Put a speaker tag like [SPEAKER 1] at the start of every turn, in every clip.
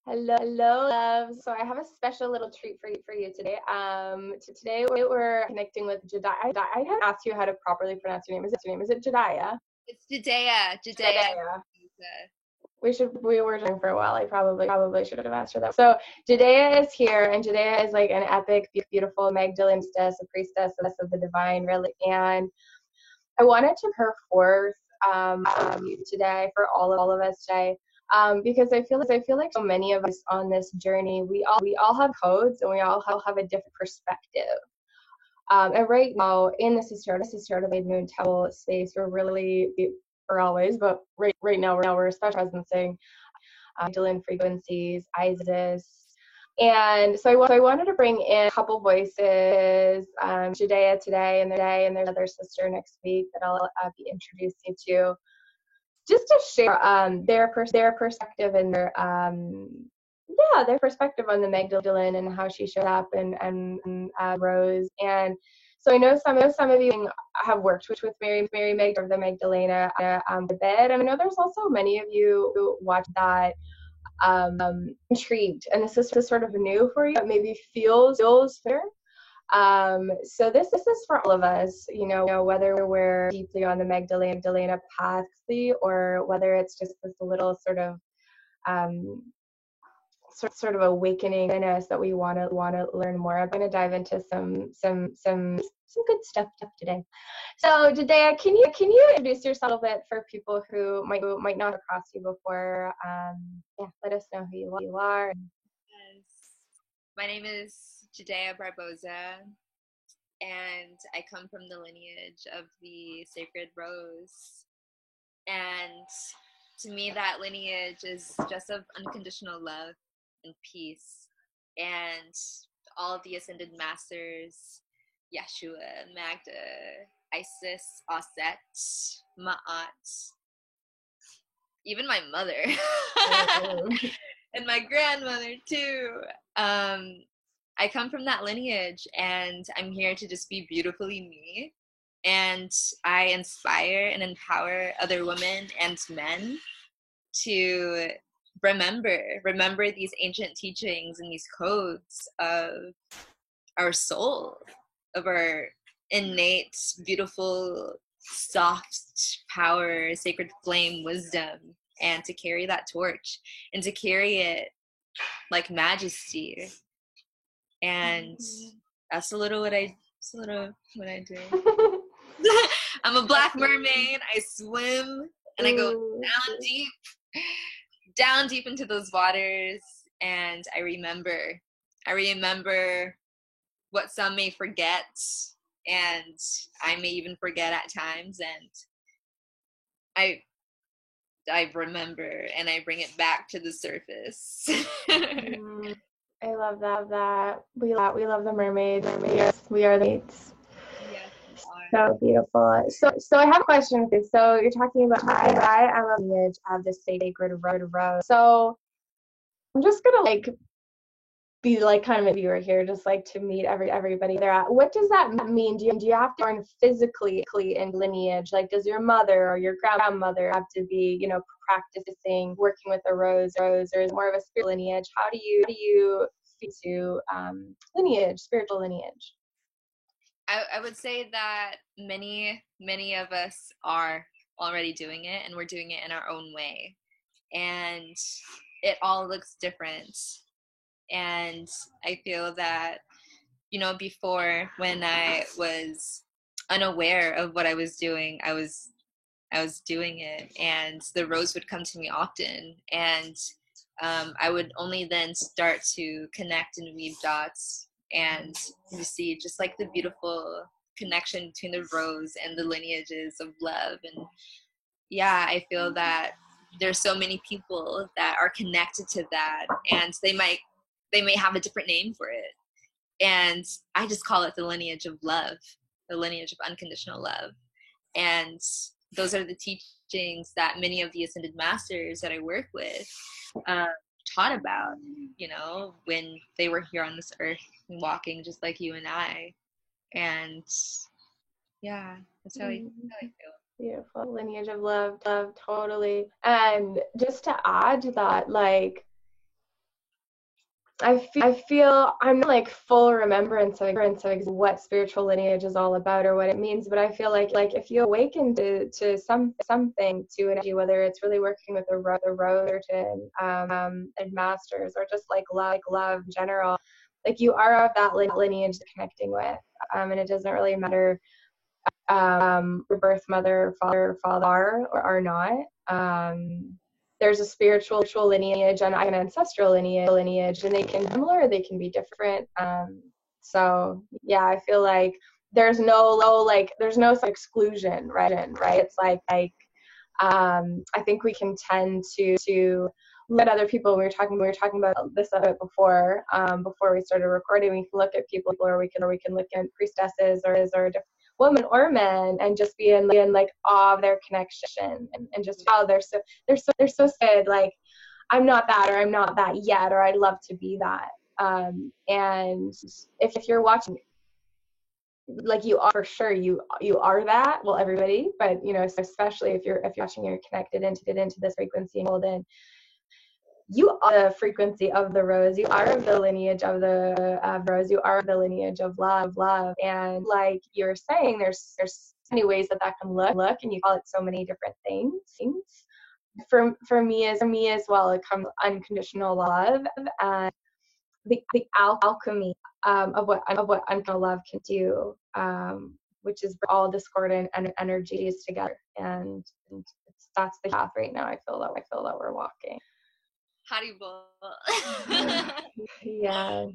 [SPEAKER 1] Hello, hello, love. So I have a special little treat for you today. Today we're connecting with Jediah. I haven't asked you how to properly pronounce your name. Is it Jediah?
[SPEAKER 2] It's Judea. Judea.
[SPEAKER 1] Jediah. We were talking for a while. I probably should have asked her that. So Judea is here, and Judea is like an epic, beautiful Magdalene priestess, a priestess of the divine, really. And I wanted to her forth today for all of us today. Because I feel like so many of us on this journey, we all have codes and we all have a different perspective. And right now in this is sort of a new temple space, we're really for always, but right now we're especially presencing Magdalene frequencies, Isis. And so I wanted to bring in a couple voices, Judea today, and there's another sister next week that I'll be introducing to, just to share their perspective and their perspective on the Magdalene and how she showed up and Rose. And so I know some of you have worked with Mary Magdalene, the Magdalena, the bed, and I know there's also many of you who watch that intrigued, and this is sort of new for you, but maybe feels fair. So this is for all of us, whether we're deeply on the Magdalena path or whether it's just this little sort of awakening in us that we want to learn more. I'm going to dive into some good stuff today. So Judea, can you introduce yourself a little bit for people who might not have crossed you before? Let us know who you are.
[SPEAKER 2] Yes. My name is Judea Barboza, and I come from the lineage of the Sacred Rose. And to me, that lineage is just of unconditional love and peace. And all of the ascended masters, Yeshua, Magda, Isis, Aset, Ma'at, even my mother, and my grandmother too. I come from that lineage, and I'm here to just be beautifully me. And I inspire and empower other women and men to remember these ancient teachings and these codes of our soul, of our innate, beautiful, soft power, sacred flame, wisdom, and to carry that torch and to carry it like majesty. And that's a little what I do. I'm a black mermaid. I swim and I go down deep into those waters, and I remember what some may forget, and I may even forget at times, and I remember and I bring it back to the surface.
[SPEAKER 1] I love that. We love the mermaids. We are the mates.
[SPEAKER 2] Yes,
[SPEAKER 1] so beautiful. So I have a question for you. So you're talking about I am a lineage of the sacred rose. So I'm just gonna be kind of a viewer here, just to meet everybody they're at. What does that mean? Do you have to learn physically in lineage? Does your mother or your grandmother have to be, practicing working with a rose, or is it more of a spiritual lineage? How do you fit to spiritual lineage?
[SPEAKER 2] I would say that many of us are already doing it, and we're doing it in our own way, and it all looks different. And I feel that, before, when I was unaware of what I was doing, I was doing it, and the rose would come to me often, and I would only then start to connect and weave dots, and you see just the beautiful connection between the rose and the lineages of love. And yeah, I feel that there's so many people that are connected to that, and they may have a different name for it, and I just call it the lineage of love, the lineage of unconditional love. And those are the teachings that many of the ascended masters that I work with taught about, when they were here on this earth, walking just like you and I. And yeah, that's how I feel.
[SPEAKER 1] Beautiful lineage of love, totally. And just to add to that, I feel I'm not like full remembrance of what spiritual lineage is all about or what it means, but I feel like if you awaken to something, to energy, whether it's really working with the road and masters, or just like love in general, like you are of that lineage connecting with, and it doesn't really matter your birth mother, father or are not. There's a spiritual lineage and an ancestral lineage, and they can be similar or they can be different. So yeah, I feel like there's no exclusion, right? It's like I think we can tend to look at other people. We were talking about this a bit before we started recording. We can look at people, or we can look at priestesses or different women or men, and just be in like awe of their connection, and just how they're so good. Like, I'm not that, or I'm not that yet, or I'd love to be that. And if you're watching, like, you are for sure, you are that. Well, everybody, but especially if you're watching, you're connected into this frequency and golden. You are the frequency of the rose. You are of the lineage of the rose. You are of the lineage of love. And like you're saying, there's many ways that can look, and you call it so many different things. For me as well, it comes unconditional love and the alchemy of what unconditional love can do, which is all discordant and energies together, and that's the path right now. I feel that we're walking.
[SPEAKER 2] Haribol.
[SPEAKER 1] Yeah.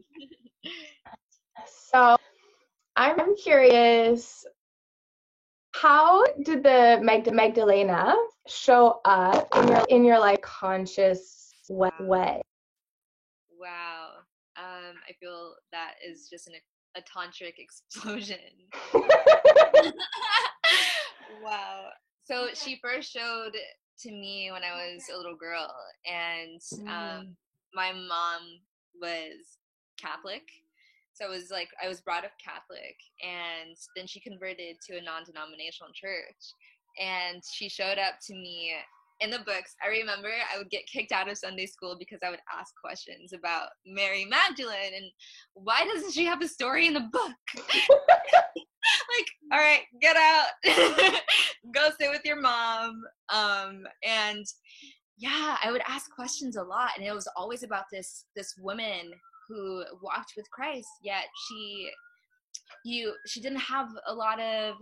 [SPEAKER 1] So I'm curious, how did the Magdalena show up in your like conscious way?
[SPEAKER 2] Wow. I feel that is just a tantric explosion. Wow. So she first showed to me when I was a little girl, and my mom was Catholic. So I was brought up Catholic, and then she converted to a non-denominational church, and she showed up to me in the books. I remember I would get kicked out of Sunday school because I would ask questions about Mary Magdalene and why doesn't she have a story in the book? Like, all right, get out. Go sit with your mom. And yeah, I would ask questions a lot, and it was always about this woman who walked with Christ, yet she didn't have a lot of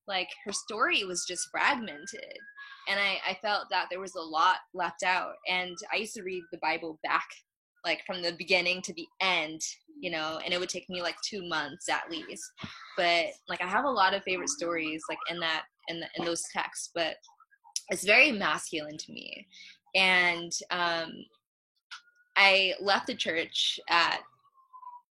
[SPEAKER 2] like, her story was just fragmented, and I felt that there was a lot left out. And I used to read the Bible back, like from the beginning to the end, and it would take me like 2 months at least. But like, I have a lot of favorite stories like in those texts, but it's very masculine to me. And I left the church at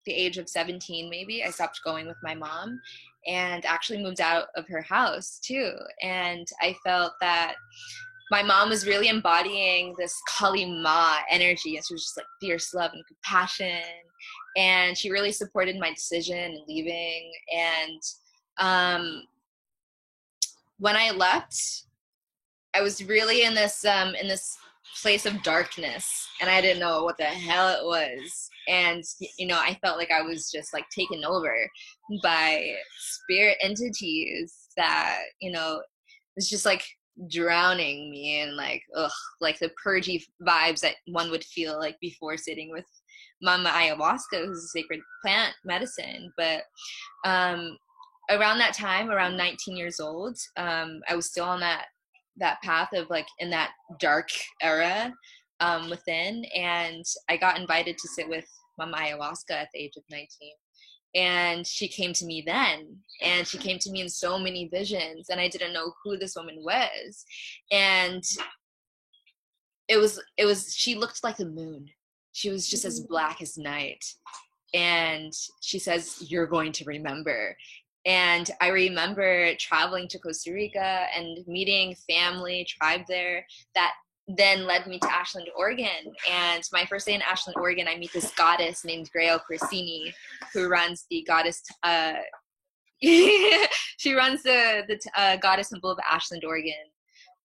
[SPEAKER 2] the age of 17, maybe. I stopped going with my mom and actually moved out of her house too. And I felt that my mom was really embodying this Kali Ma energy, and she was just like fierce love and compassion. And she really supported my decision in leaving. And when I left, I was really in this place of darkness, and I didn't know what the hell it was. And I felt like I was just like taken over by spirit entities that was just like drowning me in like the purgy vibes that one would feel like before sitting with Mama Ayahuasca, who's a sacred plant medicine. But around that time, around 19 years old, I was still on that path of like in that dark era within, and I got invited to sit with Mama Ayahuasca at the age of 19. And she came to me then, and she came to me in so many visions, and I didn't know who this woman was. And it was she looked like the moon. She was just as black as night. And she says, "You're going to remember." And I remember traveling to Costa Rica and meeting family, tribe there, that then led me to Ashland, Oregon. And my first day in Ashland, Oregon, I meet this goddess named Grail Corsini, who runs the goddess, she runs the goddess temple of Ashland, Oregon.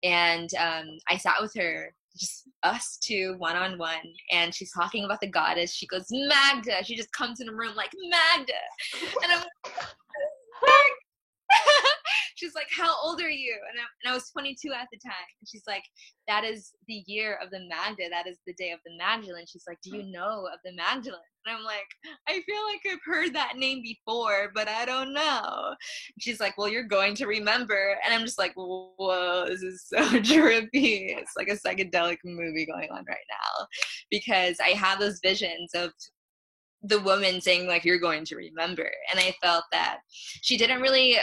[SPEAKER 2] And I sat with her. just us two one-on-one, and she's talking about the goddess. She goes, Magda. She just comes in the room like, Magda. And I'm she's like, how old are you? And I was 22 at the time. And she's like, that is the year of the Magda. That is the day of the Magdalene. She's like, do you know of the Magdalene? And I'm like, I feel like I've heard that name before, but I don't know. She's like, well, you're going to remember. And I'm just like, whoa, this is so trippy. It's like a psychedelic movie going on right now, because I have those visions of the woman saying, like, you're going to remember. And I felt that she didn't really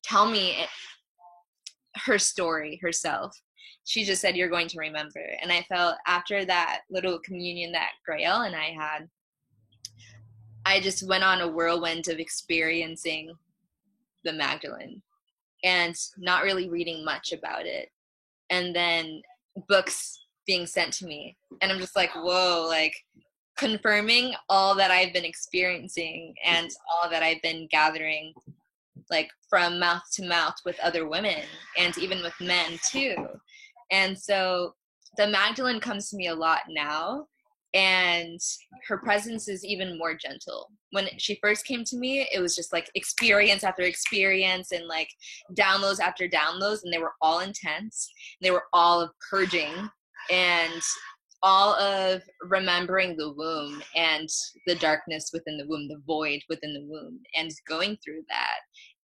[SPEAKER 2] tell me her story herself. She just said, you're going to remember. And I felt after that little communion that Grael and I had, I just went on a whirlwind of experiencing the Magdalene and not really reading much about it. And then books being sent to me. And I'm just like, whoa, like confirming all that I've been experiencing and all that I've been gathering, like from mouth to mouth with other women and even with men too. And so the Magdalene comes to me a lot now, and her presence is even more gentle. When she first came to me, it was just like experience after experience and like downloads after downloads, and they were all intense. They were all of purging and all of remembering the womb and the darkness within the womb, the void within the womb, and going through that.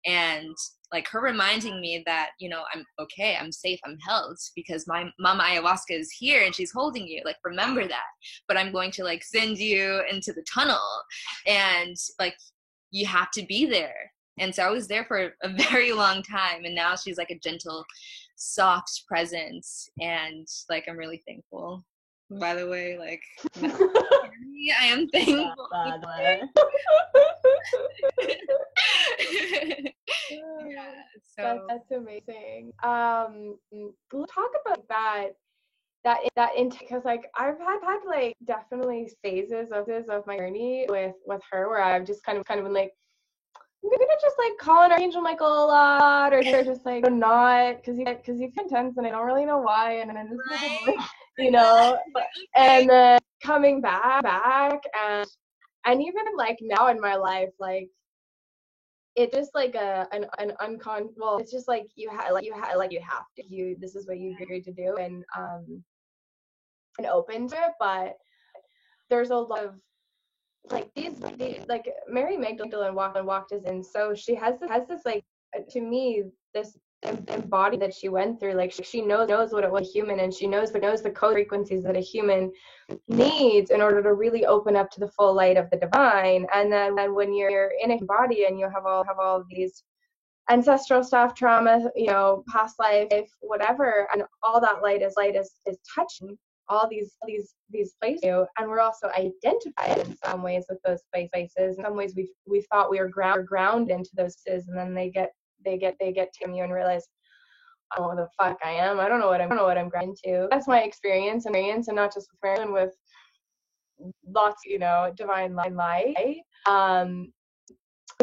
[SPEAKER 2] And like her reminding me that, you know, I'm okay, I'm safe, I'm held, because my mama ayahuasca is here and she's holding you. Like, remember that. But I'm going to like send you into the tunnel, and like you have to be there. And so I was there for a very long time, and now she's like a gentle, soft presence, and like I'm really thankful. By the way, like I am thankful. Yeah, so
[SPEAKER 1] that's amazing. Let's talk about that because like I've had like definitely phases of my journey with her where I've just kind of been like, I'm gonna just like call on Archangel Michael a lot, or just like not, because you get intense and I don't really know why, and then just like, you know, and then coming back and even like now in my life, like it just like an well, it's just like you have to, this is what you agreed to do, and open to it. But there's a lot of like these like Mary Magdalene walked us in, so she has this like, to me, this embodied that she went through. Like she knows what it was human, and she knows the code frequencies that a human needs in order to really open up to the full light of the divine. And then when you're in a body and you have all of these ancestral stuff, trauma, you know, past life, whatever, and all that light is touching all these places, and we're also identified in some ways with those places. In some ways we thought we were grounded into those places, and then they get to you and realize, I don't know what the fuck I am. I don't know what I'm grounded to. That's my experience, and not just with Marilyn, with lots, you know, divine light. I'm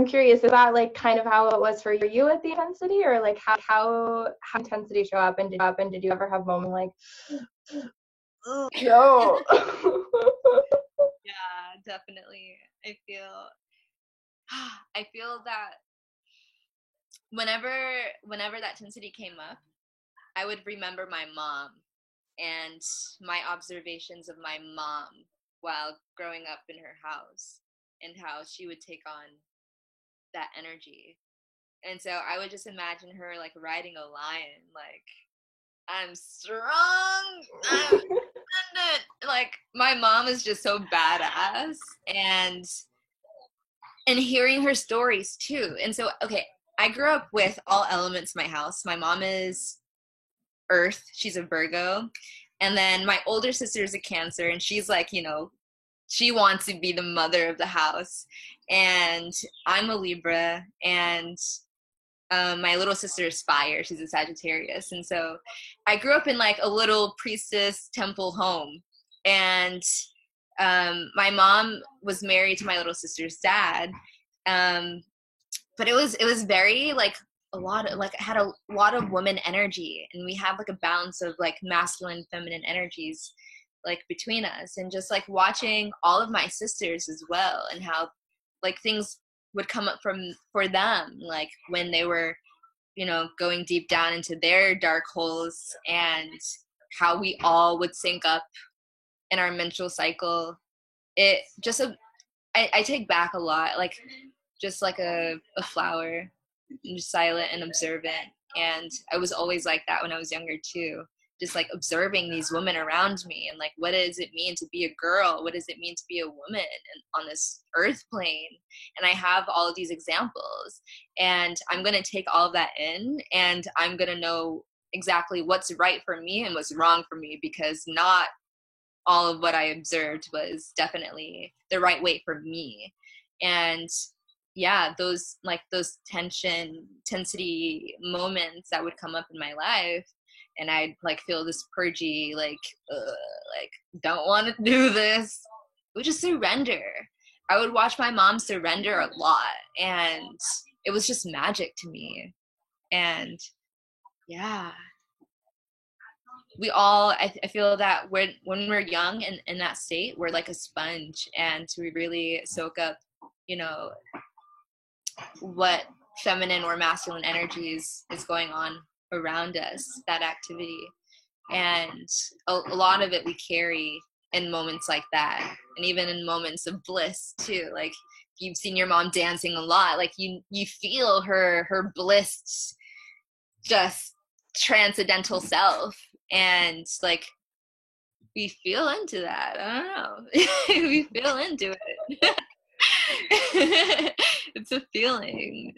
[SPEAKER 1] curious, is that like kind of how it was for you at the intensity, or like how intensity show up, and did you ever have a moment like, no?
[SPEAKER 2] Yeah, definitely. I feel that whenever that intensity came up, I would remember my mom and my observations of my mom while growing up in her house, and how she would take on that energy. And so I would just imagine her like riding a lion, like, I'm strong, I'm independent. Like, my mom is just so badass, and hearing her stories too. And so, okay, I grew up with all elements in my house. My mom is Earth, she's a Virgo, and then my older sister is a Cancer, and she's like, you know, she wants to be the mother of the house. And I'm a Libra, and my little sister is fire. She's a Sagittarius. And so I grew up in like a little priestess temple home. And my mom was married to my little sister's dad. But it was very like had a lot of woman energy, and we have like a balance of like masculine, feminine energies like between us, and just like watching all of my sisters as well, and how like things would come up for them, like when they were, you know, going deep down into their dark holes, and how we all would sync up in our menstrual cycle. It just I take back a lot, like just like a flower, just silent and observant. And I was always like that when I was younger too, just like observing these women around me, and like, what does it mean to be a girl? What does it mean to be a woman on this earth plane? And I have all of these examples, and I'm going to take all of that in, and I'm going to know exactly what's right for me and what's wrong for me, because not all of what I observed was definitely the right way for me. And yeah, those intensity moments that would come up in my life, and I'd like feel this purgy, like don't want to do this, would just surrender. I would watch my mom surrender a lot, and it was just magic to me. And yeah, we all, I feel that when we're young and in that state, we're like a sponge, and we really soak up, you know, what feminine or masculine energies is going on around us, that activity. And a lot of it we carry in moments like that, and even in moments of bliss too. Like, you've seen your mom dancing a lot, like you feel her bliss, just transcendental self, and like we feel into that. I don't know. We feel into it. It's a feeling.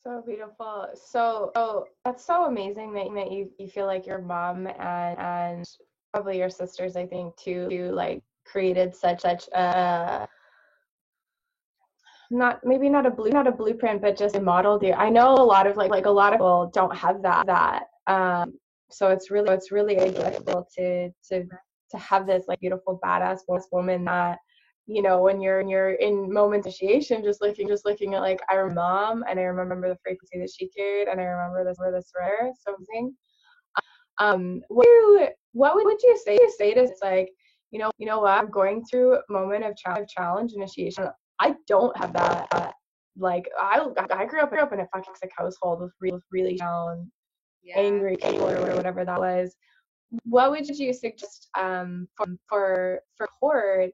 [SPEAKER 1] So beautiful. So that's so amazing that you feel like your mom and probably your sisters, I think, too, like created such a, not a blueprint, but just a model. I know a lot of like a lot of people don't have that. So it's really incredible to have this like beautiful badass woman that, you know, when you're in moments of initiation, just looking at like, I remember mom, and I remember the frequency that she carried, and I remember this rare something. What would you say to it's like, you know what, I'm going through a moment of challenge initiation. I don't have that. Like I grew up in a fucking toxic household with really down, angry people or whatever that was. What would you suggest for Cord?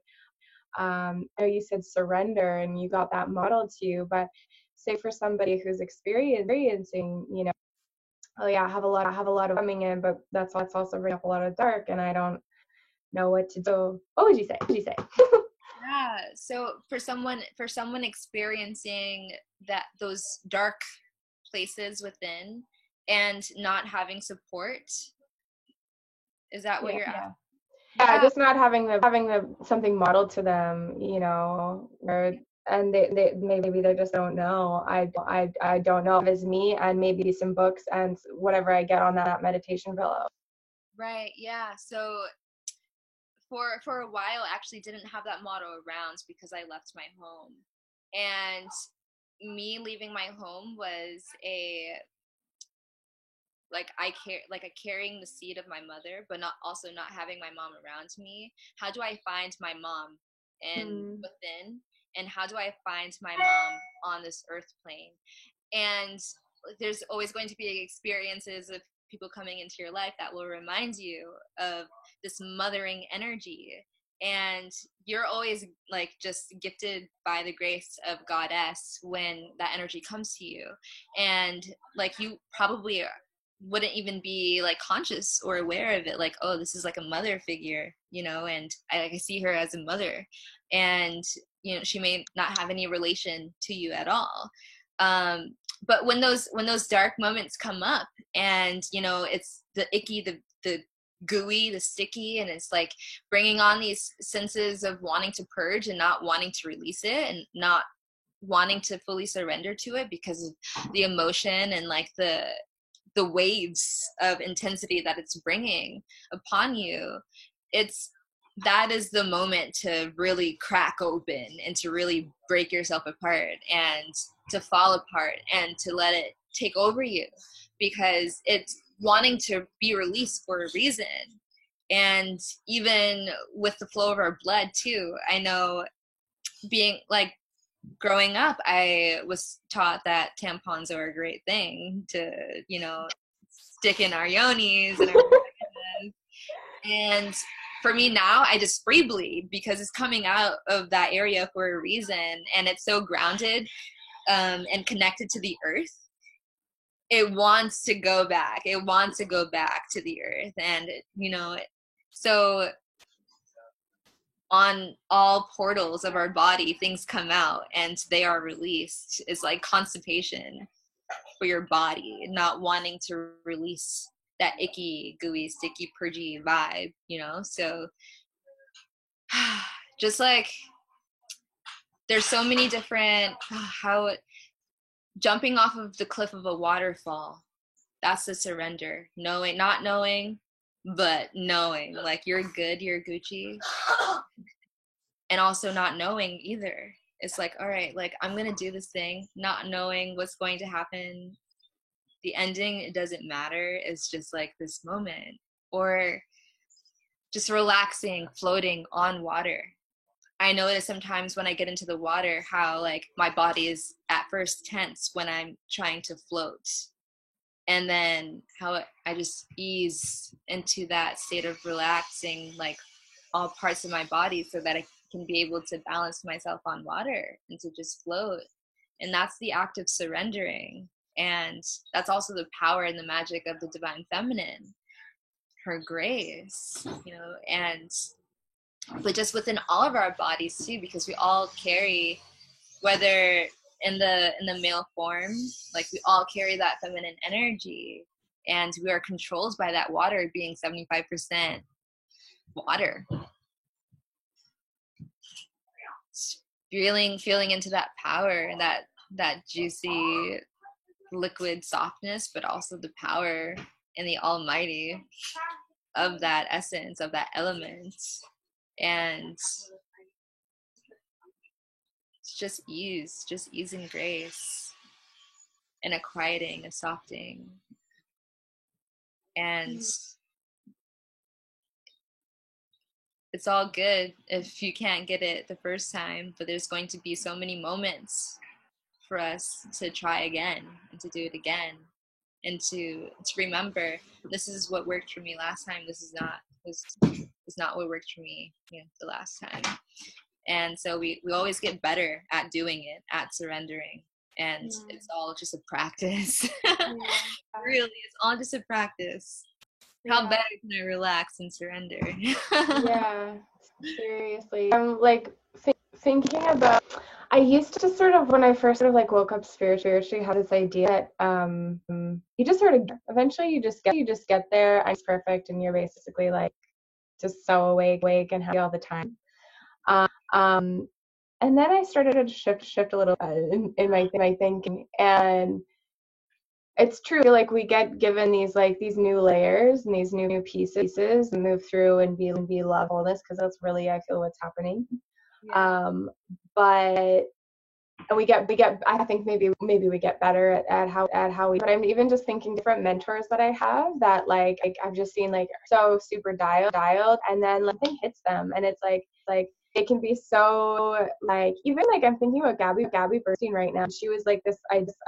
[SPEAKER 1] I know you said surrender and you got that modeled to you, but say for somebody who's experiencing, you know, oh yeah, I have a lot of coming in, but that's also bringing up a lot of dark, and I don't know what to do. What would you say?
[SPEAKER 2] Yeah. So for someone experiencing those dark places within and not having support, is that what you're asking?
[SPEAKER 1] Yeah, just not having the something modeled to them, you know, and they maybe they just don't know. I don't know if it's me, and maybe some books and whatever I get on that meditation pillow.
[SPEAKER 2] Right. Yeah. So for a while, I actually didn't have that motto around because I left my home, and me leaving my home was carrying the seed of my mother, but not having my mom around me. How do I find my mom within, and how do I find my mom on this earth plane? And there's always going to be experiences of people coming into your life that will remind you of this mothering energy, and you're always like just gifted by the grace of goddess when that energy comes to you. And like, you probably wouldn't even be like conscious or aware of it, like, oh, this is like a mother figure, you know, and I see her as a mother, and you know, she may not have any relation to you at all. But when those dark moments come up, and you know, it's the icky, the gooey, the sticky, and it's like bringing on these senses of wanting to purge and not wanting to release it, and not wanting to fully surrender to it because of the emotion and like the waves of intensity that it's bringing upon you. It's that is the moment to really crack open and to really break yourself apart and to fall apart and to let it take over you, because it's wanting to be released for a reason. And even with the flow of our blood too, I know, being like, growing up, I was taught that tampons are a great thing to, stick in our yonis and our vaginas. And for me now, I just free bleed because it's coming out of that area for a reason, and it's so grounded and connected to the earth. It wants to go back. It wants to go back to the earth, and so on all portals of our body, things come out and they are released. It's like constipation for your body, not wanting to release that icky, gooey, sticky, purgy vibe, So just like there's so many different, jumping off of the cliff of a waterfall, that's the surrender. Knowing, not knowing, but knowing, like, you're good, you're Gucci. And also not knowing either. It's like, all right, like, I'm gonna do this thing, not knowing what's going to happen. The ending, it doesn't matter. It's just like this moment. Or just relaxing, floating on water. I notice sometimes when I get into the water how, like, my body is at first tense when I'm trying to float. And then how I just ease into that state of relaxing, like, all parts of my body, so that I can be able to balance myself on water and to just float. And that's the act of surrendering. And that's also the power and the magic of the divine feminine, her grace, but just within all of our bodies too, because we all carry, whether in the male form, like, we all carry that feminine energy, and we are controlled by that water being 75% water. Feeling into that power and that juicy liquid softness, but also the power and the almighty of that essence, of that element. And it's just ease and grace, and a quieting, a softening. And it's all good if you can't get it the first time, but there's going to be so many moments for us to try again and to do it again, and to remember, this is what worked for me last time. This is not what worked for me the last time. And so we always get better at doing it, at surrendering. And it's all just a practice. Really, it's all just a practice. How better can I relax and surrender?
[SPEAKER 1] Yeah, seriously. I'm like thinking about, I used to sort of, when I first sort of like woke up spiritually, had this idea that you just sort of, eventually you just get there, and it's perfect, and you're basically like just so awake and happy all the time. And then I started to shift a little in my thinking, and it's true. Like, we get given these new layers and these new pieces and move through and be love all this, because that's really, I feel, what's happening. But and we get I think maybe we get better at how we, but I'm even just thinking different mentors that I have that like I've just seen, like, so super dialed, and then something hits them, and it's like it can be so, like, even like I'm thinking about Gabby Bernstein right now. She was like this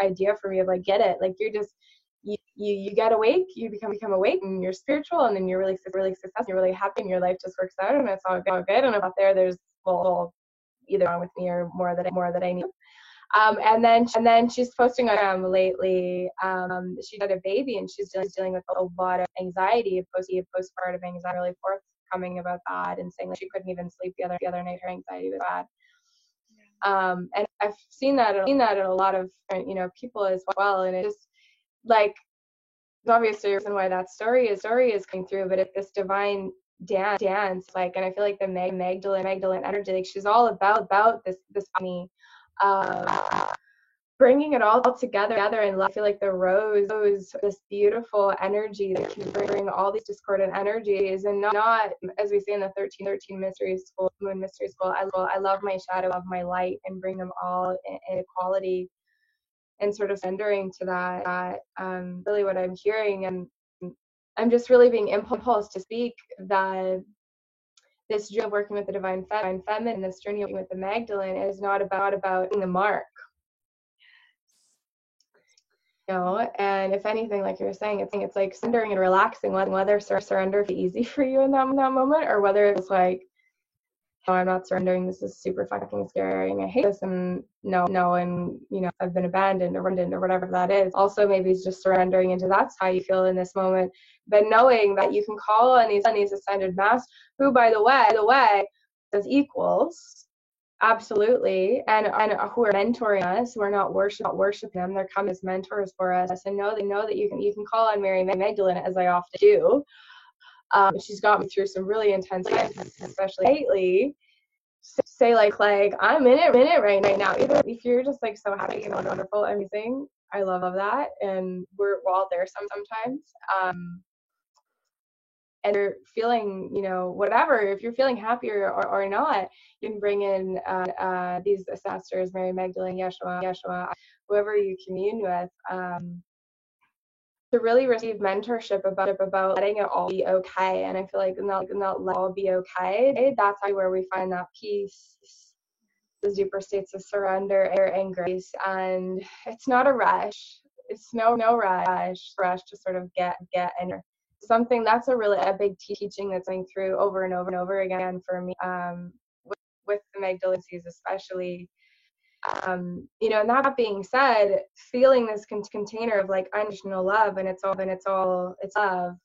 [SPEAKER 1] idea for me of like, get it, like, you're just you get awake, you become awake, and you're spiritual, and then you're really successful, you're really happy, and your life just works out, and it's all good. And out there's either wrong with me or more that I need. And then she's posting on lately. She had a baby, and she's dealing with a lot of anxiety, postpartum anxiety, really forthcoming about that, and saying that she couldn't even sleep the other night. Her anxiety was bad. And I've seen that in a lot of people as well, and it's just like, obviously a reason why that story is coming through. But if this divine dance, like, and I feel like the Magdalene energy, like, she's all about this me. bringing it all together and I feel like the rose, this beautiful energy that can bring all these discordant energies, and not as we say in the 13 mystery school, moon mystery school, I love my shadow, I love my light, and bring them all in equality, and sort of surrendering to that, really what I'm hearing. And I'm just really being impulsed to speak that this journey of working with the divine feminine, this journey of working with the Magdalene, is not about the mark. And if anything, like you're saying, it's like surrendering and relaxing, whether surrender is easy for you in that moment, or whether it's like, oh, I'm not surrendering, this is super fucking scary and I hate this, and no, and I've been abandoned or whatever that is. Also, maybe it's just surrendering into that's how you feel in this moment, but knowing that you can call on these ascended masters, who by the way as equals. Absolutely, and who are mentoring us, who are not worshiping them, they're coming as mentors for us, and know that you can call on Mary Magdalene, as I often do. She's got me through some really intense times, especially lately. Say like I'm in it right now. Either if you're just like so happy and wonderful, amazing, I love that, and we're all there sometimes. And you're feeling, whatever, if you're feeling happier or not, you can bring in these ancestors, Mary Magdalene, Yeshua, whoever you commune with, to really receive mentorship about letting it all be okay. And I feel like not let it all be okay. That's where we find that peace, those deeper states of surrender and grace. And it's not a rush. It's no rush to sort of get in. Something that's a big teaching that's going through over and over again for me, with the Magdalene especially. And that being said, feeling this container of like unconditional love, and it's love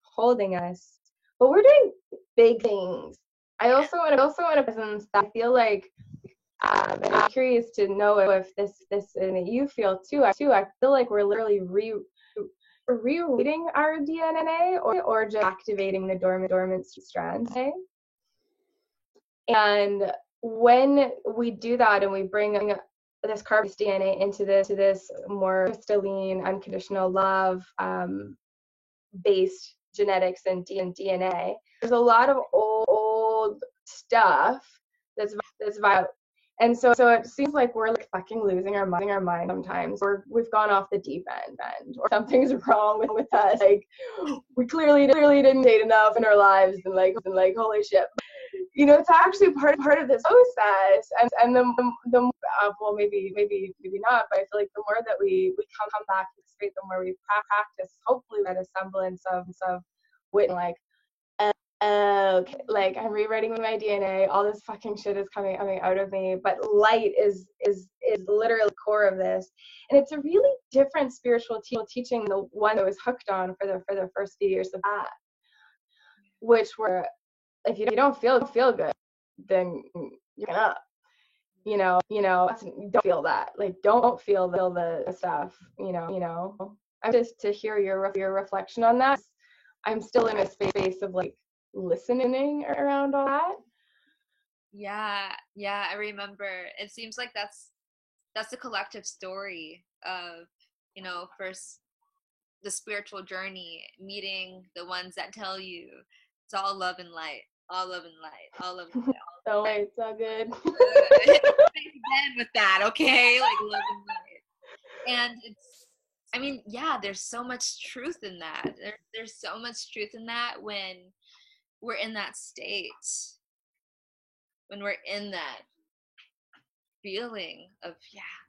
[SPEAKER 1] holding us, but we're doing big things. I also want a presence that I feel like, and I'm curious to know if this and you feel too. I feel like we're literally rereading our DNA, or just activating the dormant strands. And when we do that and we bring this carbon DNA into this more crystalline, unconditional love based genetics and DNA, there's a lot of old stuff that's vital. And so it seems like we're like fucking losing our mind sometimes, or we've gone off the deep end, or something's wrong with us. Like we clearly didn't date enough in our lives, and like holy shit. It's actually part of this process, and the well, maybe not, but I feel like the more that we come back to the space, the more we practice, hopefully, that a semblance of wit, like, okay, like I'm rewriting my DNA, all this fucking shit is coming out of me, but light is literally the core of this, and it's a really different spiritual teaching, the one that was hooked on for the first few years of that, which were, if you don't feel good, then you're up. Don't feel that. Like, don't feel the stuff. I'm just to hear your reflection on that. I'm still in a space of like listening around all that.
[SPEAKER 2] Yeah, I remember. It seems like that's the collective story of, first the spiritual journey, meeting the ones that tell you it's all love and light, all love and light, all love and light.
[SPEAKER 1] Oh, wait, it's all good.
[SPEAKER 2] Again with that, okay? Like love and light. And there's so much truth in that. There's so much truth in that when we're in that state, when we're in that feeling of,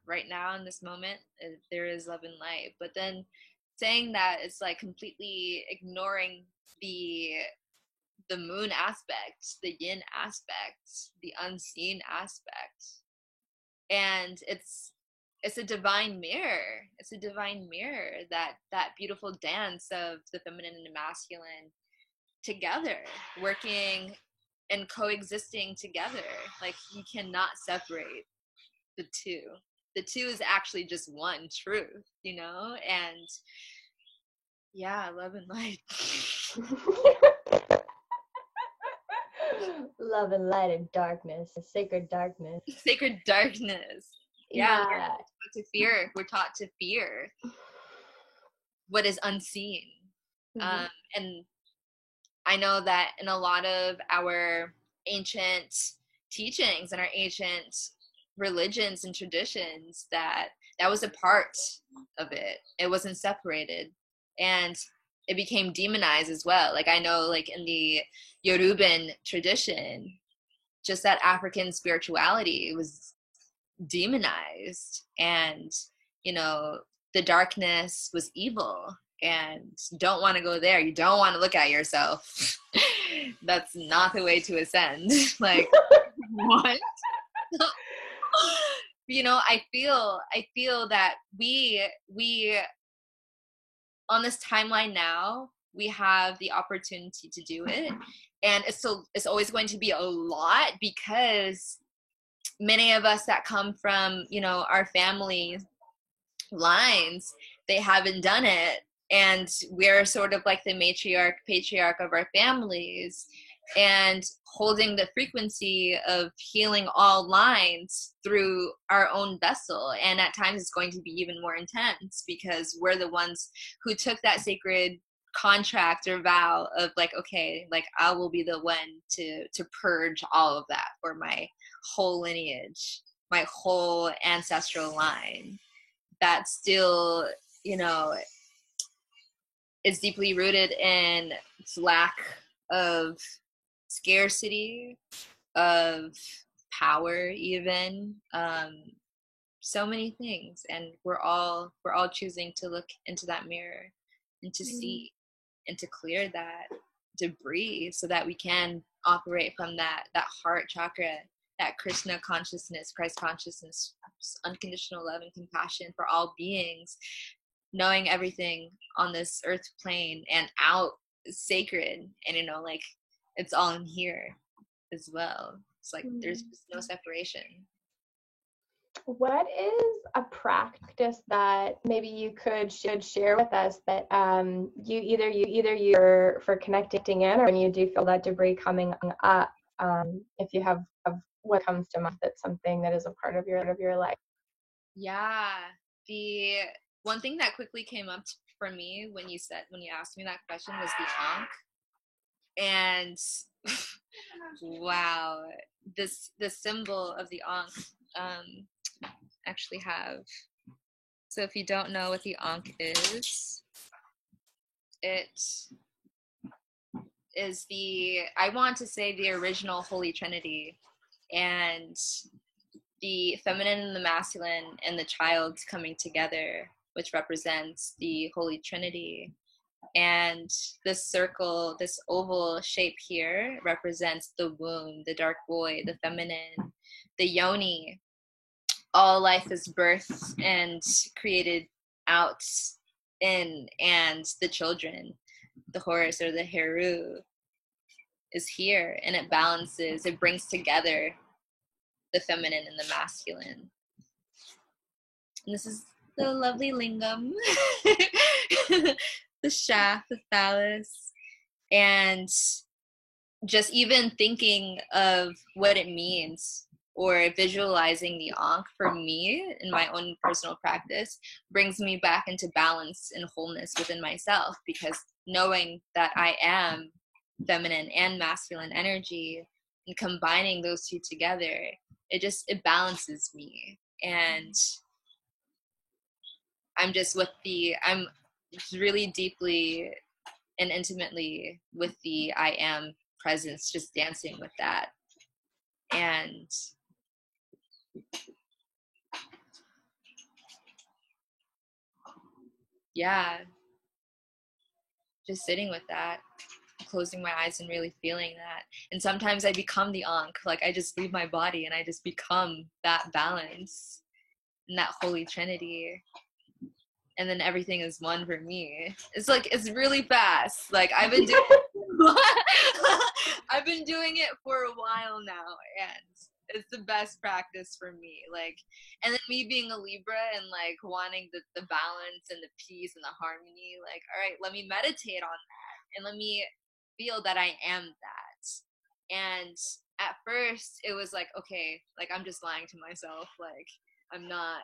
[SPEAKER 2] right now in this moment, there is love and light. But then saying that, it's like completely ignoring the moon aspect, the yin aspect, the unseen aspect. And it's a divine mirror. It's a divine mirror, that beautiful dance of the feminine and the masculine together, working and coexisting together. Like, you cannot separate the two. The two is actually just one truth, and love and light.
[SPEAKER 1] Love and light and darkness, sacred darkness.
[SPEAKER 2] Sacred darkness. Yeah,
[SPEAKER 1] Yeah.
[SPEAKER 2] we're taught to fear what is unseen.
[SPEAKER 1] Mm-hmm.
[SPEAKER 2] And I know that in a lot of our ancient teachings and our ancient religions and traditions, that was a part of it. It wasn't separated. And it became demonized as well. Like, I know, like, in the Yoruban tradition, just that African spirituality was demonized, and you know, the darkness was evil, and don't want to go there. You don't want to look at yourself. That's not the way to ascend. Like, what? You know, I feel that we on this timeline now, we have the opportunity to do it, and it's always going to be a lot, because many of us that come from, you know, our family lines, they haven't done it, and we're sort of like the matriarch patriarch of our families, and holding the frequency of healing all lines through our own vessel. And at times it's going to be even more intense, because we're the ones who took that sacred contract or vow of, like, okay, like, I will be the one to purge all of that for my whole lineage, my whole ancestral line, that still, you know, is deeply rooted in lack of scarcity, of power, even, so many things. And we're all choosing to look into that mirror and to see and to clear that debris, so that we can operate from that heart chakra, that Krishna consciousness, Christ consciousness, unconditional love and compassion for all beings, knowing everything on this earth plane and out is sacred. And, you know, like, it's all in here as well. It's like there's just no separation.
[SPEAKER 1] What is a practice that maybe you should share with us that you either you're for connecting in, or when you do feel that debris coming up, if you have what comes to mind, that's something that is a part of your life?
[SPEAKER 2] Yeah, the one thing that quickly came up for me when you asked me that question was the Ankh. And wow, the symbol of the Ankh, actually have. So if you don't know what the Ankh is, it is I want to say, the original Holy Trinity, and the feminine and the masculine and the child coming together, which represents the Holy Trinity. And this circle, this oval shape here, represents the womb, the dark void, the feminine, the yoni. All life is birthed and created out in, and the children, the Horus or the Heru, is here, and it balances, it brings together the feminine and the masculine. And this is the lovely lingam, the shaft, the phallus, and just even thinking of what it means, or visualizing the Ankh for me in my own personal practice, brings me back into balance and wholeness within myself, because knowing that I am feminine and masculine energy, and combining those two together, it balances me. And I'm really deeply and intimately with the I am presence, just dancing with that. And yeah, just sitting with that, closing my eyes and really feeling that. And sometimes I become the Ankh, like, I just leave my body and I just become that balance and that Holy Trinity. And then everything is one for me. It's like, it's really fast. Like, I've been doing it for a while now, and it's the best practice for me. Like, and then me being a Libra and like wanting the balance and the peace and the harmony, like, all right, let me meditate on that, and let me feel that I am that. And at first it was like, okay, like, I'm just lying to myself, like, I'm not,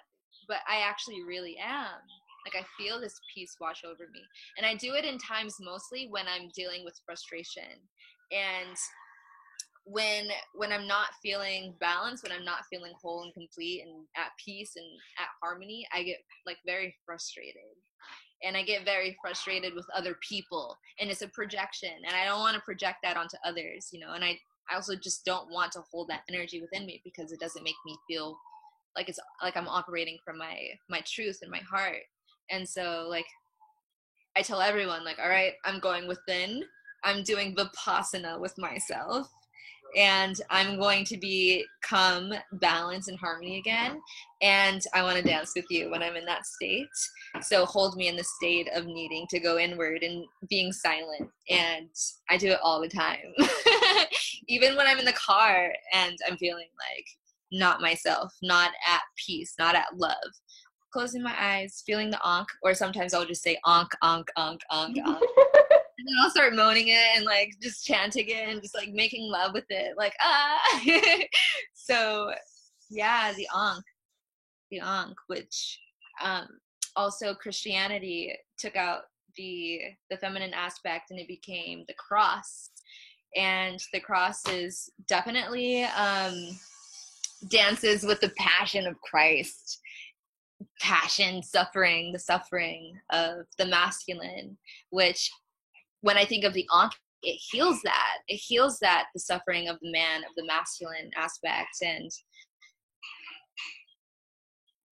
[SPEAKER 2] but I actually really am. Like, I feel this peace wash over me. And I do it in times mostly when I'm dealing with frustration. And when I'm not feeling balanced, when I'm not feeling whole and complete and at peace and at harmony, I get like very frustrated. And I get very frustrated with other people. And it's a projection. And I don't want to project that onto others, you know. And I also just don't want to hold that energy within me, because it doesn't make me feel like it's like I'm operating from my truth and my heart. And so, like, I tell everyone, like, all right, I'm going within. I'm doing Vipassana with myself. And I'm going to become balanced and harmony again. And I want to dance with you when I'm in that state. So hold me in the state of needing to go inward and being silent. And I do it all the time. Even when I'm in the car and I'm feeling like not myself, not at peace, not at love. Closing my eyes, feeling the ankh, or sometimes I'll just say ankh, ankh, ankh, ankh, ankh. And then I'll start moaning it and like just chanting it and just like making love with it, like So yeah, the ankh, which also Christianity took out the feminine aspect and it became the cross. And the cross is definitely dances with the passion of Christ. Passion, suffering, the suffering of the masculine, which when I think of the ankh, it heals that. It heals that, the suffering of the man, of the masculine aspect. And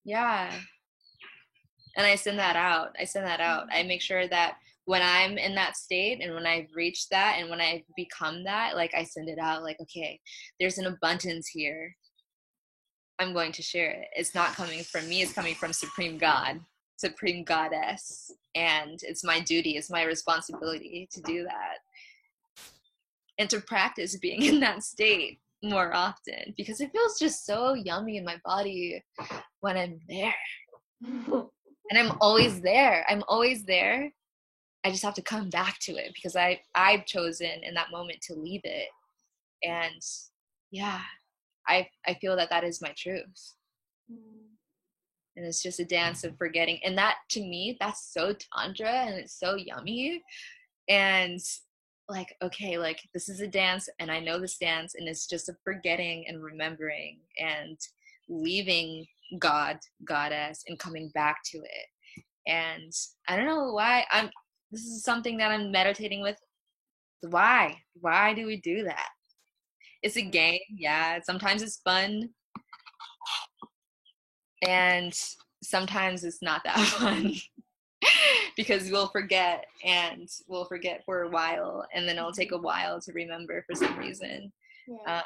[SPEAKER 2] yeah. And I send that out. I make sure that when I'm in that state and when I've reached that and when I've become that, like I send it out like, okay, there's an abundance here. I'm going to share it. It's not coming from me. It's coming from Supreme God, Supreme Goddess. And it's my duty. It's my responsibility to do that. And to practice being in that state more often, because it feels just so yummy in my body when I'm there. And I'm always there. I just have to come back to it because I've chosen in that moment to leave it. And yeah, I feel that is my truth. And it's just a dance of forgetting. And that, to me, that's so tantra and it's so yummy. And like, okay, like this is a dance and I know this dance and it's just a forgetting and remembering and leaving God, goddess, and coming back to it. And I don't know why this is something that I'm meditating with. Why do we do that? It's a game. Yeah. Sometimes it's fun. And sometimes it's not that fun. Because we'll forget for a while, and then it'll take a while to remember for some reason. Yeah.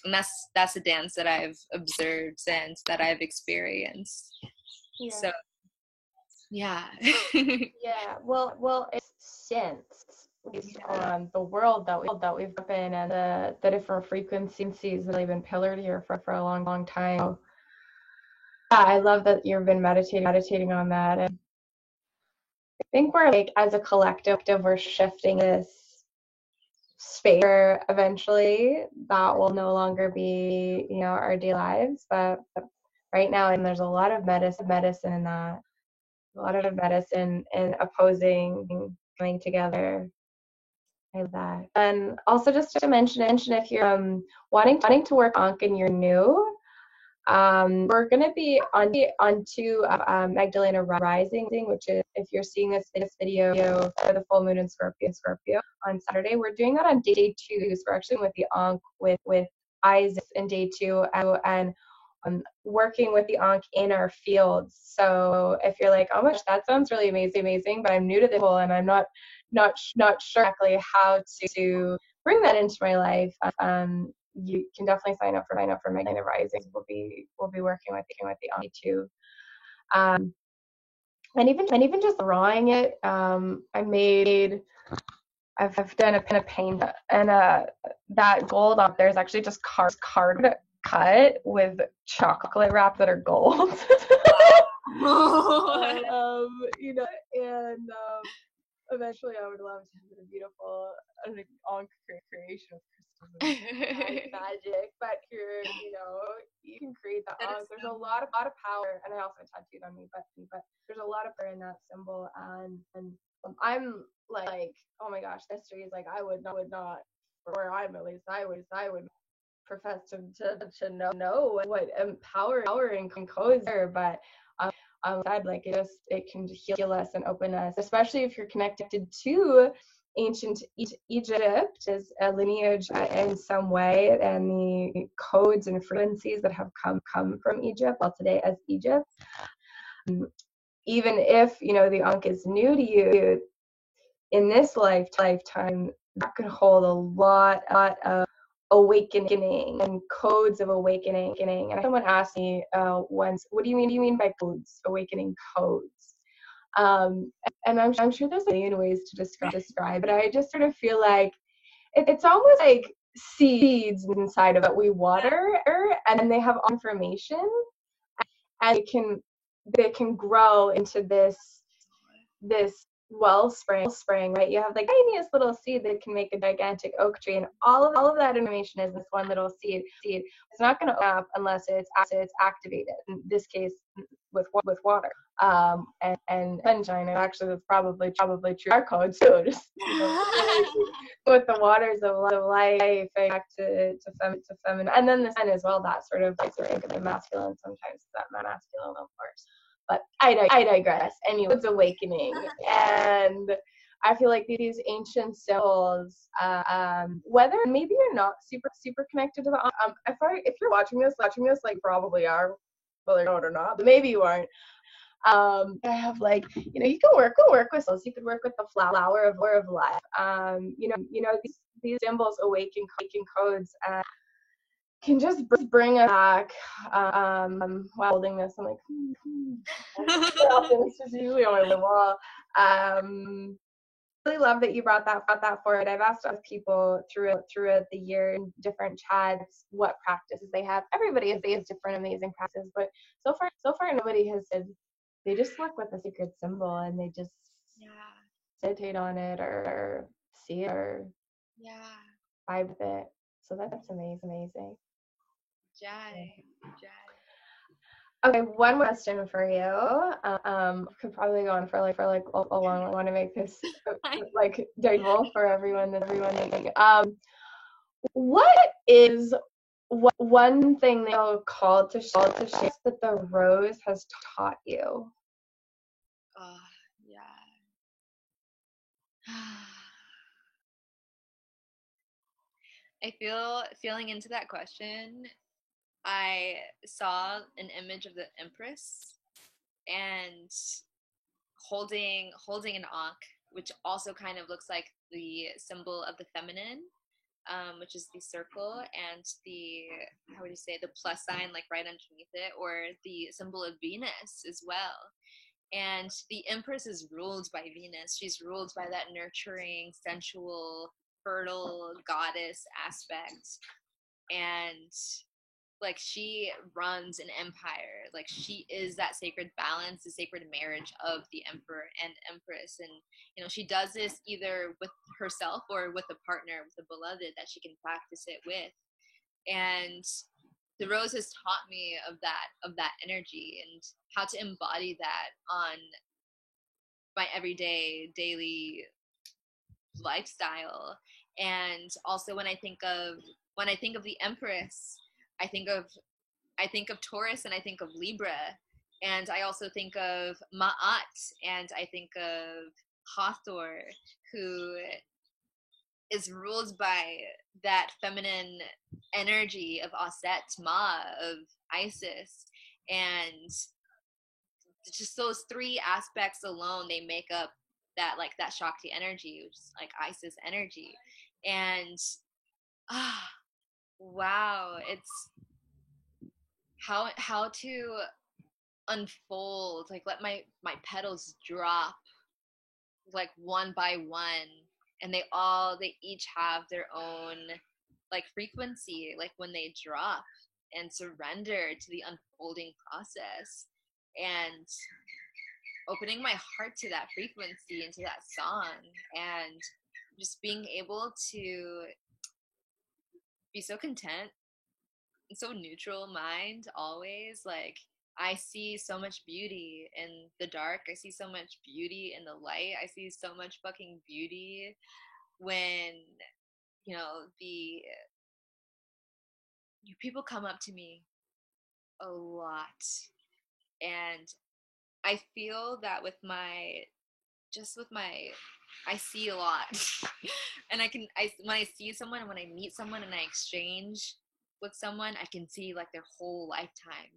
[SPEAKER 2] And that's a dance that I've observed and that I've experienced. Yeah. So yeah.
[SPEAKER 1] Yeah. Well, it's since based on the world that we've been in and the different frequencies that have been pillared here for a long time. So, yeah, I love that you've been meditating on that. And I think we're like, as a collective, we're shifting this space where eventually that will no longer be, our daily lives. But right now, and there's a lot of medicine in that, a lot of medicine in opposing, coming together. I love that. And also just to mention if you're wanting to work on and you're new, we're going to be onto Magdalena Rising, which is, if you're seeing this video for the full moon in Scorpio on Saturday, we're doing that on day 2. So we're actually with the Ankh with Isis in day 2 and working with the Ankh in our fields. So if you're like, oh my gosh, that sounds really amazing, but I'm new to the whole and I'm not sure exactly how to bring that into my life, you can definitely sign up for Magdalena Rising. We'll be working with the Ankh too. And even just drawing it, I've done a paint and that gold on there's actually just card cut with chocolate wrap that are gold. And eventually I would love to have a beautiful Ankh creation of magic, but you can create the
[SPEAKER 2] That is
[SPEAKER 1] There's a
[SPEAKER 2] so
[SPEAKER 1] lot of power, and I also tattooed on me, but there's a lot of power in that symbol, and I'm like, oh my gosh, history is like I would not, where I'm at least, I would profess to know what empowering codes are, but sad, like it can heal us and open us, especially if you're connected to ancient Egypt as a lineage in some way, and the codes and frequencies that have come from Egypt, well today as Egypt. Even if the Ankh is new to you in this lifetime, that could hold a lot of awakening and codes of awakening. And someone asked me once, what do you mean by codes, awakening codes? And I'm sure there's a million ways to describe it. I just sort of feel like it's almost like seeds inside of it we water, and they have information, and they can grow into this wellspring, right? You have the tiniest little seed that can make a gigantic oak tree, and all of that information is this one little seed. It's not going to open up unless it's activated. In this case, with water, and sunshine. And actually, that's probably true. Our code too. Just with the waters of life, back to feminine, and then the sun as well. That sort of the masculine. Sometimes that masculine, of course. But I digress. Anyway, it's awakening, and I feel like these ancient symbols, whether maybe you're not super connected to the, if you're watching this, like probably are, whether you know it or not, but maybe you aren't. I have you can work with symbols. You could work with the flower of life. These symbols awaken codes. Can just bring us back. While holding this, I'm like, this is usually on my wall. Really love that you brought that forward. I've asked other people throughout the year in different chats what practices they have. Everybody has different amazing practices, but so far nobody has said they just work with a sacred symbol and they just meditate on it or see it or vibe with it. So that's amazing.
[SPEAKER 2] Jai.
[SPEAKER 1] Okay, one more question for you. Could probably go on for a long. I want to make this digestible for everyone. What is one thing that you're called to share that the rose has taught you?
[SPEAKER 2] I feeling into that question, I saw an image of the Empress and holding an ankh, which also kind of looks like the symbol of the feminine, which is the circle, and the, how would you say, the plus sign like right underneath it, or the symbol of Venus as well. And the Empress is ruled by Venus. She's ruled by that nurturing, sensual, fertile goddess aspect. And she runs an empire. She is that sacred balance, the sacred marriage of the emperor and empress. And she does this either with herself or with a partner, with a beloved that she can practice it with. And the rose has taught me of that energy and how to embody that on my everyday daily lifestyle. And also when I think of the Empress, I think of Taurus, and I think of Libra, and I also think of Ma'at, and I think of Hathor, who is ruled by that feminine energy of Aset, Ma, of Isis. And just those three aspects alone, they make up that Shakti energy, which is Isis energy. And wow, it's how to unfold, let my petals drop one by one, and they each have their own frequency when they drop, and surrender to the unfolding process, and opening my heart to that frequency, into that song, and just being able to be so content and so neutral mind always. Like, I see so much beauty in the dark. I see so much beauty in the light. I see so much fucking beauty when, the people come up to me a lot. And I feel that I see a lot. And when I see someone, when I meet someone and I exchange with someone, I can see like their whole lifetime.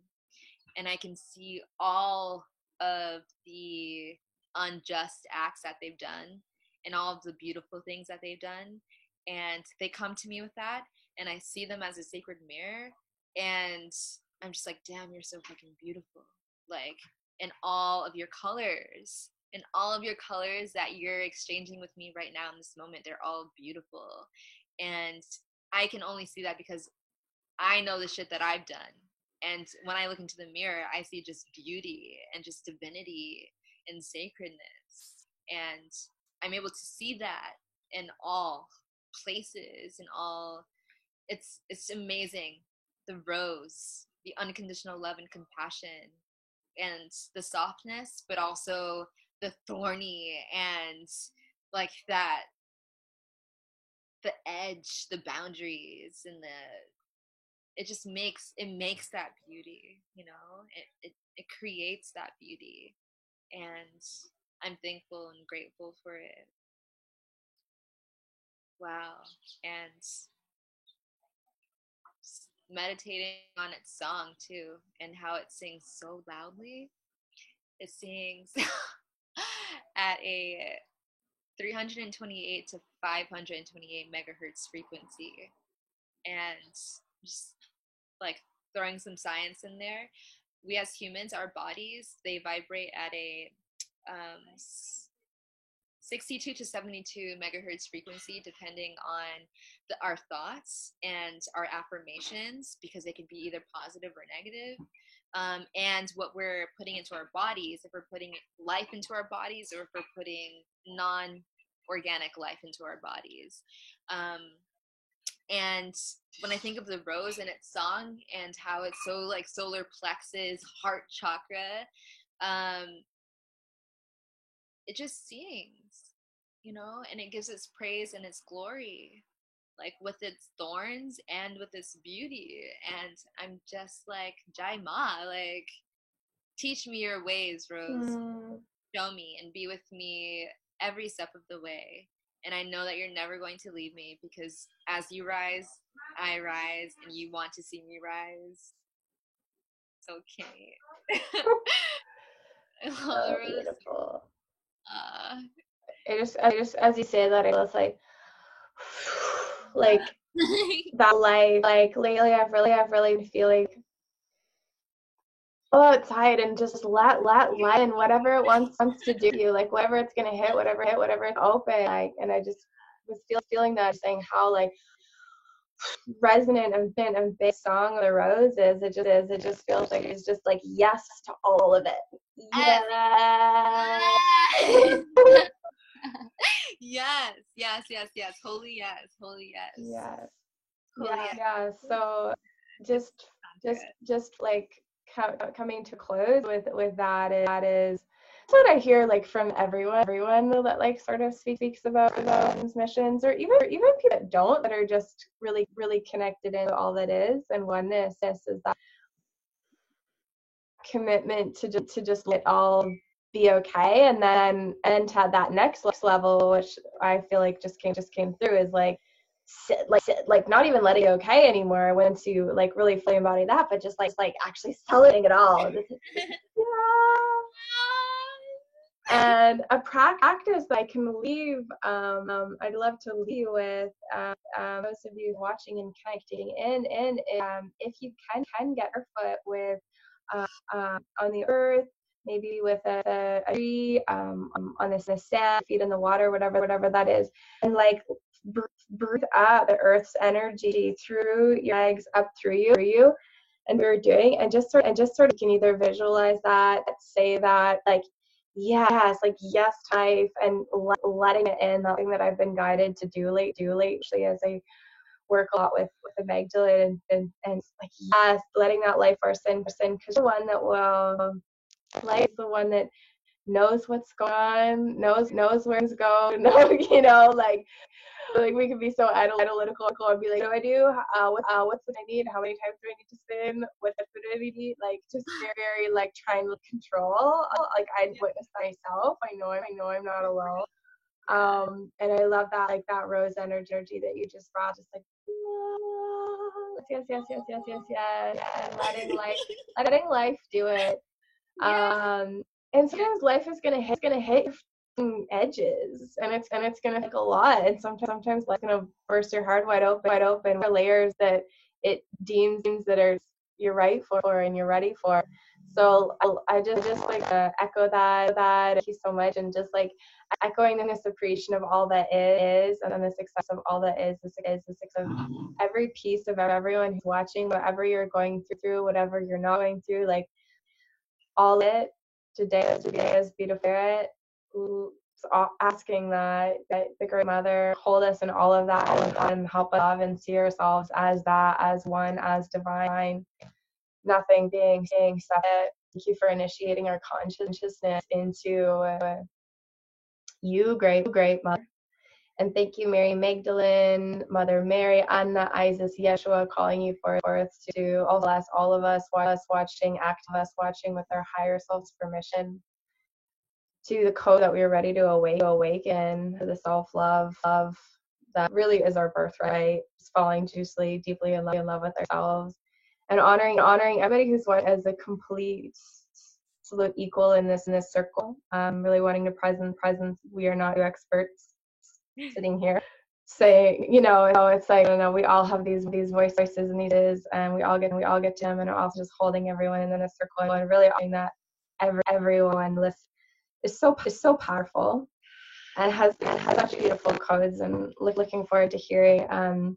[SPEAKER 2] And I can see all of the unjust acts that they've done and all of the beautiful things that they've done. And they come to me with that, and I see them as a sacred mirror. And I'm just like, damn, you're so fucking beautiful. Like, in all of your colors. And all of your colors that you're exchanging with me right now in this moment, they're all beautiful. And I can only see that because I know the shit that I've done. And when I look into the mirror, I see just beauty and just divinity and sacredness. And I'm able to see that in all places and all. It's amazing. The rose, the unconditional love and compassion, and the softness, but also the thorny and like that, the edge, the boundaries, and it makes that beauty, it creates that beauty. And I'm thankful and grateful for it. Wow. And meditating on its song too, and how it sings so loudly. It sings at a 328 to 528 megahertz frequency. And just like throwing some science in there, we as humans, our bodies, they vibrate at a 62 to 72 megahertz frequency, depending on our thoughts and our affirmations, because they can be either positive or negative. And what we're putting into our bodies, if we're putting life into our bodies, or if we're putting non-organic life into our bodies. And when I think of the rose and its song and how it's so like solar plexus, heart chakra, it just sings, and it gives its praise and its glory, like with its thorns and with its beauty. And I'm just like, Jai Ma, like, teach me your ways, Rose. Show me and be with me every step of the way. And I know that you're never going to leave me, because as you rise, I rise, and you want to see me rise. It's okay.
[SPEAKER 1] So beautiful. I just, as you say that, I was like that life. Like lately, I've really been feeling go outside and just let light in whatever it wants to do to you, like whatever it's gonna hit, whatever it's open. Like, and I just was feeling that, saying how like resonant and big song of the rose is. It just feels like it's just like yes to all of it. Yeah.
[SPEAKER 2] Yes. Holy yes.
[SPEAKER 1] Yes.
[SPEAKER 2] Holy yes.
[SPEAKER 1] Yeah. So just like coming to close with that is that's what I hear, like, from everyone that like sort of speaks about transmissions, or even people that don't, that are just really connected into all that is and oneness. This is that commitment to just let all be okay, and then to that next level, which I feel like just came through, is like like not even letting it okay anymore. I went to like really fully embody that, but just like actually celebrating it all. And a practice that I can leave, I'd love to leave you with, most of you watching and connecting in, if you can get your foot with on the earth, maybe with a tree, on this sand, feet in the water, whatever that is, and like breathe out the earth's energy through your legs, up through you, and we're doing, and just sort of you can either visualize that, say that, like yes, like yes life, and letting it in, that thing that I've been guided to do lately, actually, as I work a lot with the Magdalene and like, yes, letting that life force in, because the one that will, life is the one that knows what's going on, knows where to go, like we could be so analytical and be like, what do I do? What's what I need? How many times do I need to spin? What food do I need? Like, just very, very like trying to control. Like, I witnessed that myself. I know I'm not alone. And I love that, like, that rose energy that you just brought, just like, yes, and letting life do it. And sometimes life is gonna hit your edges, and it's gonna take a lot, and sometimes life's gonna burst your heart wide open for layers that it deems that are you're right for and you're ready for. So I just like echo that. Thank you so much, and just like echoing this appreciation of all that is, and then the success of all that is, the success of every piece of everyone who's watching, whatever you're going through, whatever you're not going through, like, all it today is beautiful spirit, asking that the Great Mother hold us in all of that, and help us love and see ourselves as that, as one, as divine, nothing being separate. Thank you for initiating our consciousness into you, great Mother. And thank you, Mary Magdalene, Mother Mary, Anna, Isis, Yeshua, calling you forth to all of us watching, active us watching with our higher self's permission, to the code that we are ready to awaken, to the self-love that really is our birthright, falling deeply in love with ourselves, and honoring everybody who's as a complete absolute equal in this circle. Really wanting to presence. We are not experts sitting here saying, it's like, we all have these voices and these, and we all get to them, and also just holding everyone in a circle and really honoring that everyone listen is so powerful, and has such beautiful codes, and looking forward to hearing all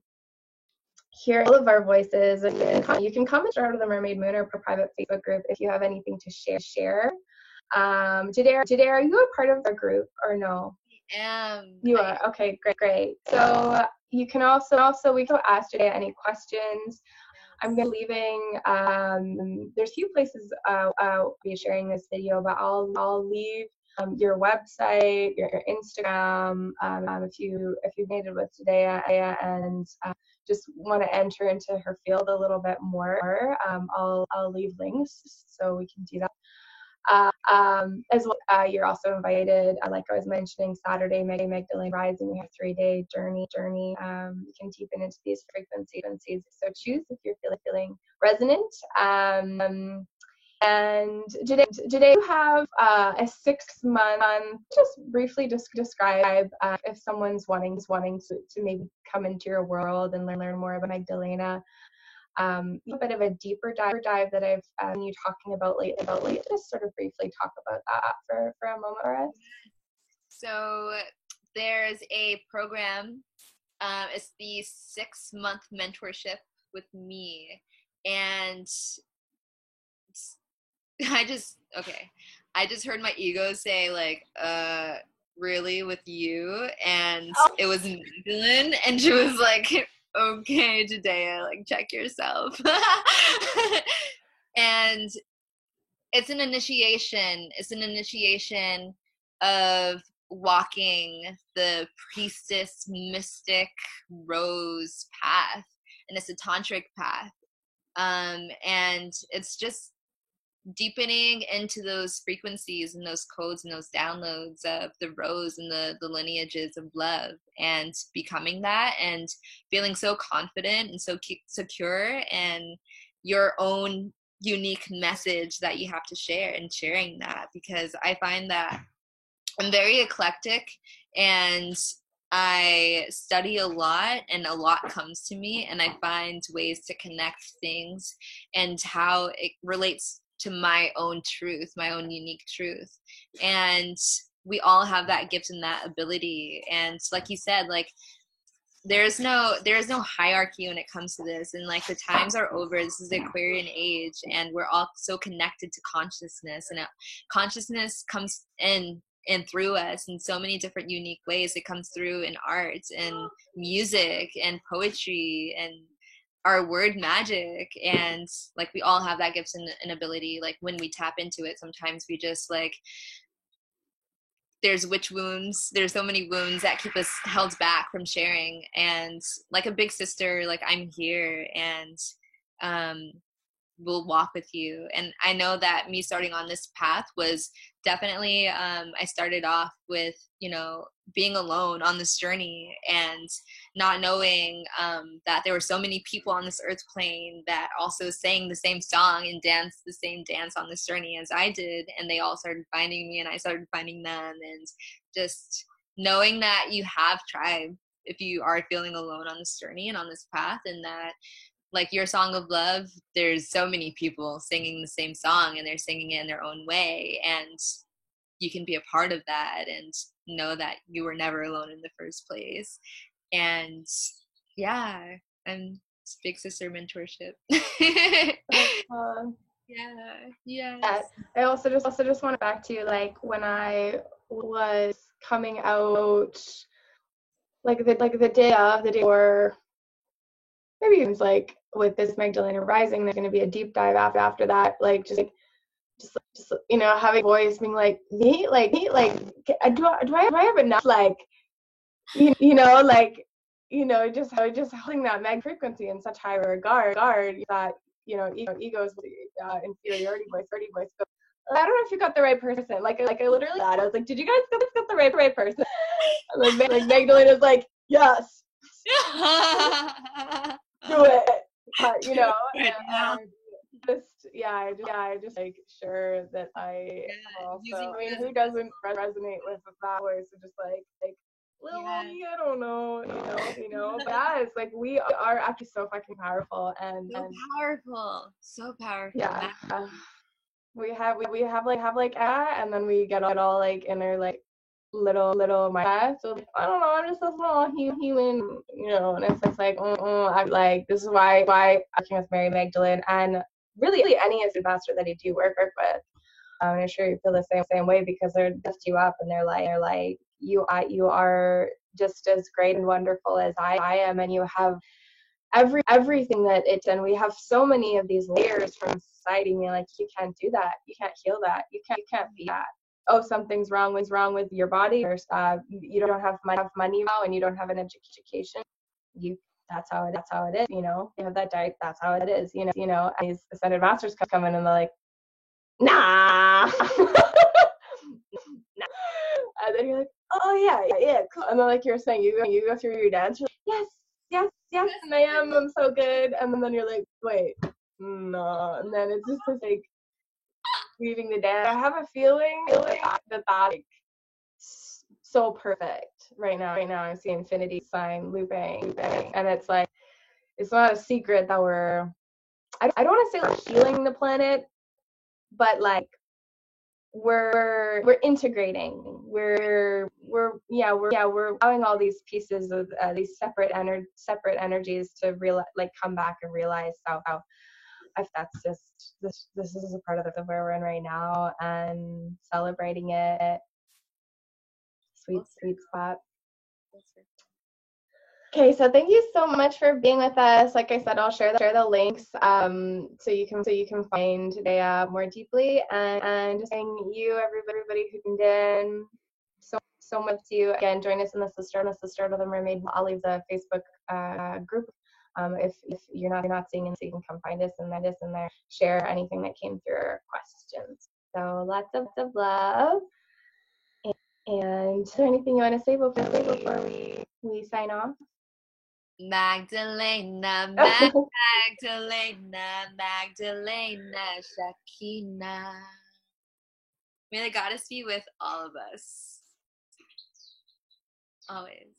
[SPEAKER 1] of our voices. And you can comment out of the Mermaid Moon or private Facebook group if you have anything to share. Jade, are you a part of the group or no? You are. Okay, great. So you can also we can ask Jade any questions. I'm gonna be leaving. There's a few places I'll be sharing this video, but I'll leave your website, your Instagram, if you've made it with Jadea, and just want to enter into her field a little bit more. I'll leave links so we can do that. As well, you're also invited, like I was mentioning, Saturday, Magdalene Rising. We have a 3-day journey. You can deepen into these frequencies, so choose if you're feeling resonant. And today you have a 6-month. Just briefly describe if someone's wanting to maybe come into your world and learn more about Magdalena. A bit of a deeper dive that I've seen you talking about lately. Just sort of briefly talk about that for a moment for us.
[SPEAKER 2] So there's a program. It's the 6-month mentorship with me, and I just heard my ego say, like, really, with you? And it was Magdalene, and she was like, okay, Jadea, like, check yourself. And it's an initiation. It's an initiation of walking the priestess, mystic, rose path, and it's a tantric path. And it's just deepening into those frequencies and those codes and those downloads of the rose and the lineages of love, and becoming that and feeling so confident and so secure in your own unique message that you have to share, and sharing that, because I find that I'm very eclectic and I study a lot, and a lot comes to me, and I find ways to connect things and how it relates to my own truth, my own unique truth. And we all have that gift and that ability. And like you said, like, there is no hierarchy when it comes to this, and like, the times are over. This is the Aquarian age, and we're all so connected to consciousness, and consciousness comes in and through us in so many different unique ways. It comes through in art and music and poetry and our word magic, and like we all have that gift and ability. Like when we tap into it, sometimes we just like, there's witch wounds, there's so many wounds that keep us held back from sharing, and like a big sister, like I'm here, and will walk with you. And I know that me starting on this path was definitely, I started off with, you know, being alone on this journey and not knowing that there were so many people on this earth plane that also sang the same song and danced the same dance on this journey as I did. And they all started finding me and I started finding them. And just knowing that you have tribe if you are feeling alone on this journey and on this path, and that like your song of love, there's so many people singing the same song and they're singing it in their own way, and you can be a part of that and know that you were never alone in the first place. And yeah, and it's big sister mentorship. Yeah, yes.
[SPEAKER 1] I also just want to back to like when I was coming out, like the day of, the day before, maybe even like with this Magdalena Rising, there's going to be a deep dive after that, like just you know, having a voice being like me, do I have enough, like you know, like, you know, just holding that mag frequency in such high regard that, you know, ego's inferiority voice goes, I don't know if you got the right person. Like I literally thought, I was like, did you guys get the right person? And like Magdalena's like, yes, do it, you know. And I just like sure that I also, I mean, who doesn't resonate with that voice of just like little me, I don't know, you know, but yeah, it's like we are actually so fucking powerful and
[SPEAKER 2] so powerful.
[SPEAKER 1] Yeah, we have like and then we get all like inner like little my so like, I don't know, I'm just a small human, you know, and it's just like I'm like, this is why working with Mary Magdalene and really any ambassador that you do work with, I'm sure you feel the same way, because they're lift you up and they're like you are just as great and wonderful as I am, and you have everything that it's, and we have so many of these layers from society being like, you can't do that, you can't heal that, you can't be that. Oh, something's wrong with your body, or you don't have money now and you don't have an education. That's how it is, you know. You have that diet, that's how it is, you know. And these ascended masters come in and they're like, nah. And then you're like, oh yeah, cool. And then like you're saying, you go through your dance, you're like, yes, and I'm so good. And then you're like, wait, no. And then it's just this like leaving the dance. I have a feeling that like so perfect right now. I'm seeing infinity sign looping, and it's like, it's not a secret that I don't want to say we're healing the planet, but like we're integrating, we're allowing all these pieces of these separate energies to like come back and realize how if that's just this is a part of where we're in right now, and celebrating it. Sweet spot. Okay, so thank you so much for being with us. Like I said, I'll share the links so you can find Dea more deeply, and just thank you everybody who tuned in. So much to you. Again, join us in the Sister of the Mermaid. I'll leave the Facebook group if you're not seeing it, so you can come find us and there. Share anything that came through, or questions. So lots of love. And is there anything you want to say before we sign off?
[SPEAKER 2] Magdalena, Shakina. May the goddess be with all of us. Always.